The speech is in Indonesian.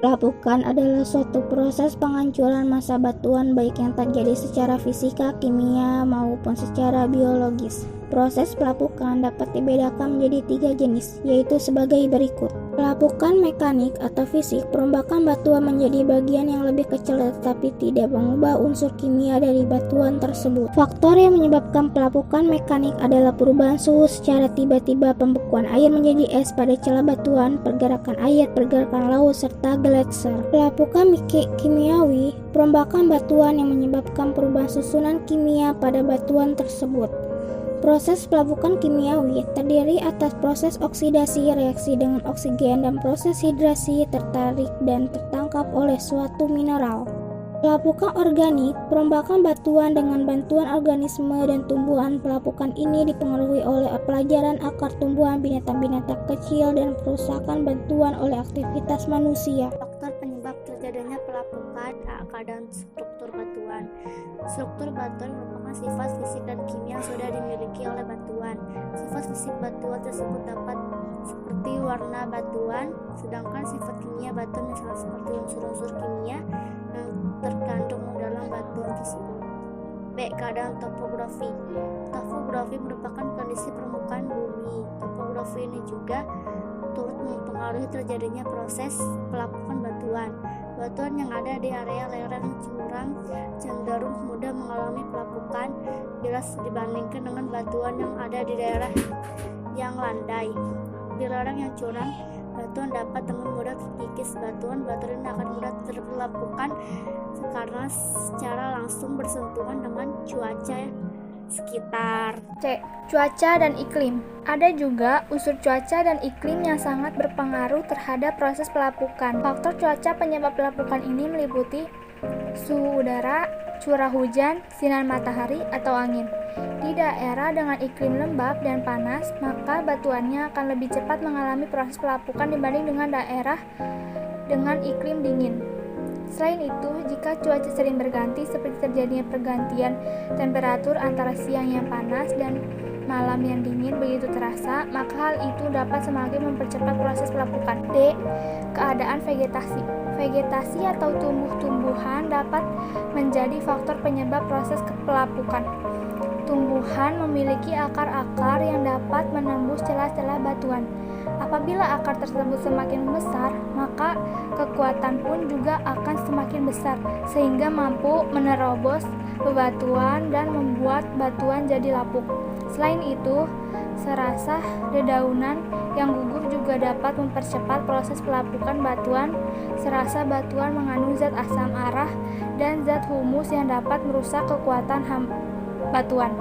Pelapukan adalah suatu proses penghancuran massa batuan baik yang terjadi secara fisika, kimia, maupun secara biologis. Proses pelapukan dapat dibedakan menjadi 3 jenis, yaitu sebagai berikut. Pelapukan mekanik atau fisik, perombakan batuan menjadi bagian yang lebih kecil tetapi tidak mengubah unsur kimia dari batuan tersebut. Faktor yang menyebabkan pelapukan mekanik adalah perubahan suhu secara tiba-tiba, pembekuan air menjadi es pada celah batuan, pergerakan air, pergerakan laut, serta gletser. Pelapukan kimiawi, perombakan batuan yang menyebabkan perubahan susunan kimia pada batuan tersebut. Proses pelapukan kimiawi terdiri atas proses oksidasi, reaksi dengan oksigen, dan proses hidrasi, tertarik dan tertangkap oleh suatu mineral. Pelapukan organik, perombakan batuan dengan bantuan organisme dan tumbuhan. Pelapukan ini dipengaruhi oleh pelajaran akar tumbuhan, binatang-binatang kecil, dan perusakan batuan oleh aktivitas manusia. Faktor penyebab terjadinya pelapukan, keadaan struktur batuan. Struktur batuan merupakan sifat fisik dan kimia yang sudah dimiliki oleh batuan. Sifat fisik batuan tersebut dapat seperti warna batuan, sedangkan sifat kimia batuan misalnya seperti unsur-unsur kimia yang terkandung dalam batuan tersebut. B. Keadaan topografi. Topografi merupakan kondisi permukaan bumi. Topografi ini juga turut mempengaruhi terjadinya proses pelapukan batuan. Batuan yang ada di area lereng jurang cenderung mudah mengalami pelapukan bila dibandingkan dengan batuan yang ada di daerah yang landai. Di lereng yang curam, batuan dapat dengan mudah terkikis. Batuan ini akan mudah terpelapukan karena secara langsung bersentuhan dengan cuaca sekitar. C. Cuaca dan iklim. Ada juga unsur cuaca dan iklim yang sangat berpengaruh terhadap proses pelapukan. Faktor cuaca penyebab pelapukan ini meliputi suhu udara, curah hujan, sinar matahari, atau angin. Di daerah dengan iklim lembab dan panas, maka batuannya akan lebih cepat mengalami proses pelapukan dibanding dengan daerah dengan iklim dingin. Selain itu, jika cuaca sering berganti seperti terjadinya pergantian temperatur antara siang yang panas dan malam yang dingin begitu terasa, maka hal itu dapat semakin mempercepat proses pelapukan. D. Keadaan vegetasi. Vegetasi atau tumbuh-tumbuhan dapat menjadi faktor penyebab proses pelapukan. Tumbuhan memiliki akar-akar yang dapat menembus celah-celah batuan. Apabila akar tersebut semakin besar, maka kekuatan pun juga akan semakin besar, sehingga mampu menerobos bebatuan dan membuat batuan jadi lapuk. Selain itu, serasah dedaunan yang gugur juga dapat mempercepat proses pelapukan batuan. Serasah batuan mengandung zat asam arah dan zat humus yang dapat merusak kekuatan batuan.